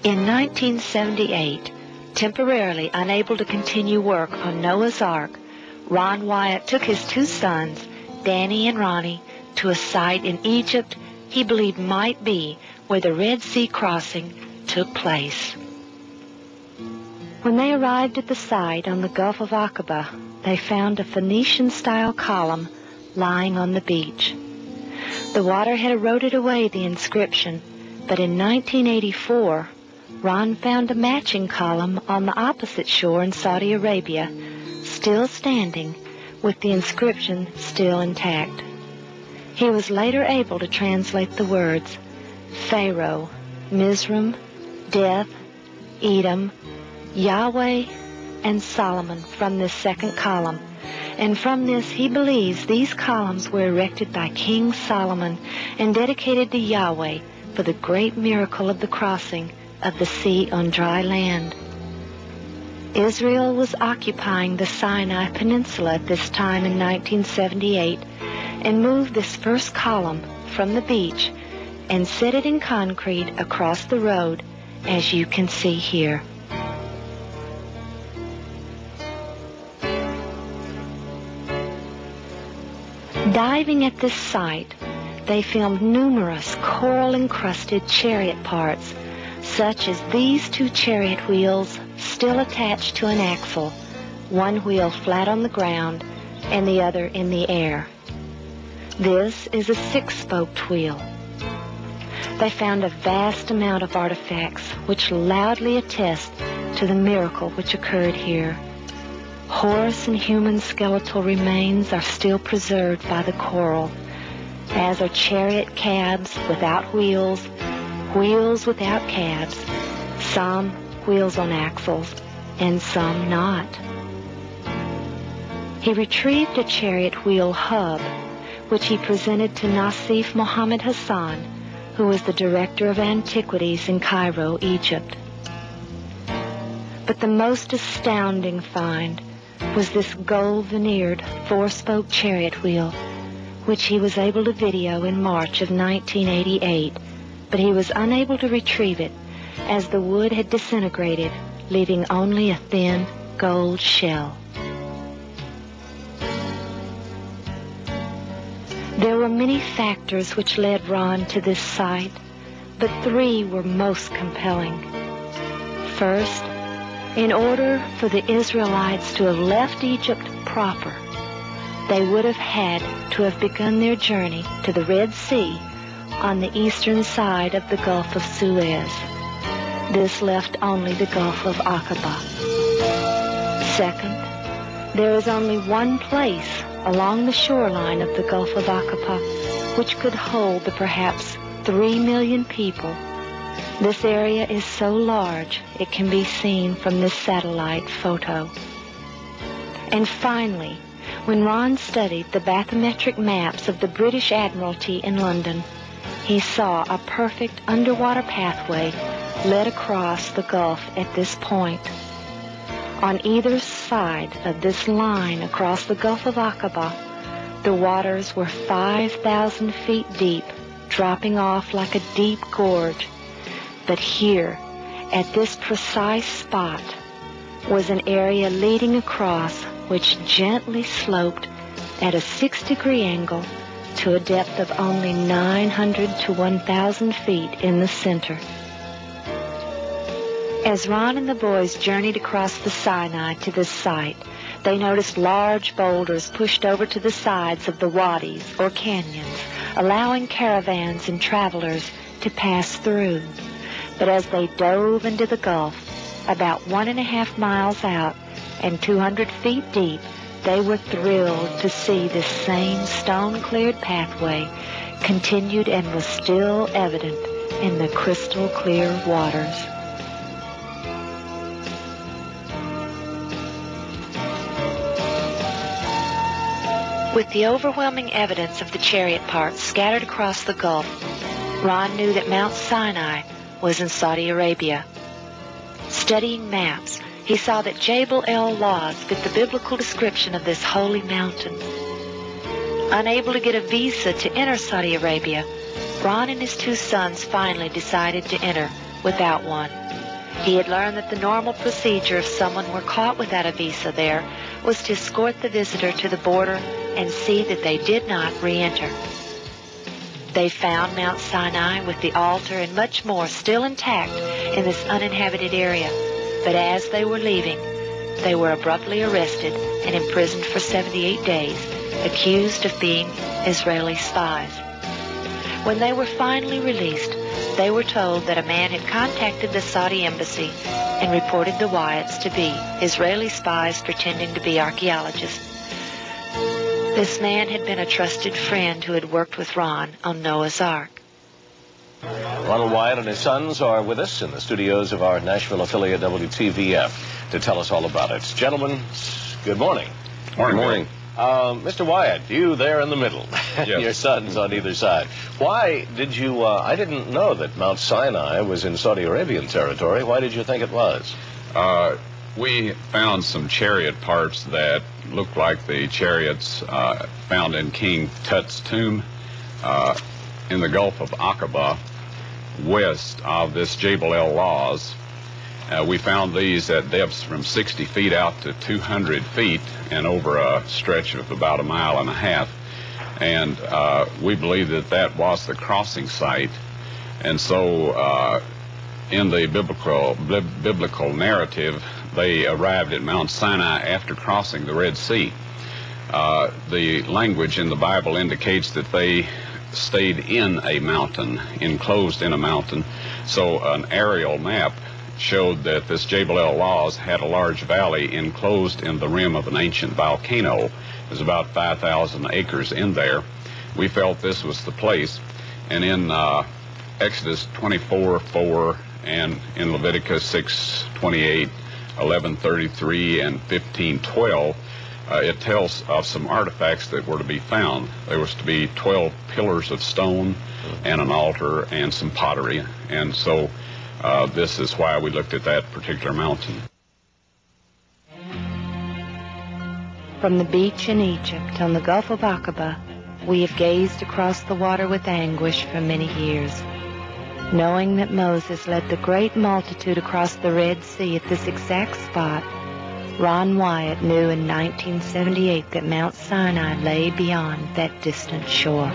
In 1978, temporarily unable to continue work on Noah's Ark, Ron Wyatt took his two sons, Danny and Ronnie, to a site in Egypt he believed might be where the Red Sea crossing took place. When they arrived at the site on the Gulf of Aqaba, they found a Phoenician-style column lying on the beach. The water had eroded away the inscription, but in 1984, Ron found a matching column on the opposite shore in Saudi Arabia, still standing, with the inscription still intact. He was later able to translate the words Pharaoh, Mizraim, Death, Edom, Yahweh, and Solomon from this second column, and from this he believes these columns were erected by King Solomon and dedicated to Yahweh for the great miracle of the crossing of the sea on dry land. Israel was occupying the Sinai Peninsula at this time in 1978 and moved this first column from the beach and set it in concrete across the road, as you can see here. Diving at this site, they filmed numerous coral-encrusted chariot parts, such as these two chariot wheels still attached to an axle, one wheel flat on the ground and the other in the air. This is a six-spoked wheel. They found a vast amount of artifacts which loudly attest to the miracle which occurred here. Horse and human skeletal remains are still preserved by the coral, as are chariot cabs without wheels, wheels without cabs, some wheels on axles, and some not. He retrieved a chariot wheel hub, which he presented to Nasif Mohammed Hassan, who was the director of antiquities in Cairo, Egypt. But the most astounding find was this gold-veneered four-spoke chariot wheel, which he was able to video in March of 1988, but he was unable to retrieve it as the wood had disintegrated, leaving only a thin gold shell. There were many factors which led Ron to this site, but three were most compelling. First, in order for the Israelites to have left Egypt proper, they would have had to have begun their journey to the Red Sea on the eastern side of the Gulf of Suez. This left only the Gulf of Aqaba. Second, there is only one place along the shoreline of the Gulf of Aqaba which could hold the perhaps 3 million people. This area is so large it can be seen from this satellite photo. And finally, when Ron studied the bathymetric maps of the British Admiralty in London, he saw a perfect underwater pathway led across the Gulf at this point. On either side of this line across the Gulf of Aqaba, the waters were 5,000 feet deep, dropping off like a deep gorge. But here, at this precise spot, was an area leading across which gently sloped at a 6-degree angle to a depth of only 900 to 1,000 feet in the center. As Ron and the boys journeyed across the Sinai to this site, they noticed large boulders pushed over to the sides of the wadis or canyons, allowing caravans and travelers to pass through. But as they dove into the Gulf, about 1.5 miles out and 200 feet deep, they were thrilled to see this same stone-cleared pathway continued and was still evident in the crystal-clear waters. With the overwhelming evidence of the chariot parts scattered across the Gulf, Ron knew that Mount Sinai was in Saudi Arabia. Studying maps, he saw that Jabal el-Lawz fit the biblical description of this holy mountain. Unable to get a visa to enter Saudi Arabia, Ron and his two sons finally decided to enter without one. He had learned that the normal procedure if someone were caught without a visa there was to escort the visitor to the border and see that they did not re-enter. They found Mount Sinai with the altar and much more still intact in this uninhabited area. But as they were leaving, they were abruptly arrested and imprisoned for 78 days, accused of being Israeli spies. When they were finally released, they were told that a man had contacted the Saudi embassy and reported the Wyatts to be Israeli spies pretending to be archaeologists. This man had been a trusted friend who had worked with Ron on Noah's Ark. Ronald Wyatt and his sons are with us in the studios of our Nashville affiliate WTVF to tell us all about it. Gentlemen, good morning. Morning. Mr. Wyatt, you there in the middle, yes. Your sons on either side. Why did you, I didn't know that Mount Sinai was in Saudi Arabian territory. Why did you think it was? We found some chariot parts that looked like the chariots found in King Tut's tomb in the Gulf of Aqaba, west of this Jebel El Lawz. We found these at depths from 60 feet out to 200 feet and over a stretch of about 1.5 miles. And we believe that that was the crossing site. And so in the biblical narrative, they arrived at Mount Sinai after crossing the Red Sea. The language in the Bible indicates that they stayed in a mountain, enclosed in a mountain. So an aerial map showed that this Jebel El Lawz had a large valley enclosed in the rim of an ancient volcano. There's about 5,000 acres in there. We felt this was the place. And in Exodus 24:4 and in Leviticus 6:28, 11:33, and 15:12, it tells of some artifacts that were to be found. There was to be 12 pillars of stone and an altar and some pottery. And so this is why we looked at that particular mountain. From the beach in Egypt on the Gulf of Aqaba, we have gazed across the water with anguish for many years, knowing that Moses led the great multitude across the Red Sea at this exact spot. Ron Wyatt knew in 1978 that Mount Sinai lay beyond that distant shore.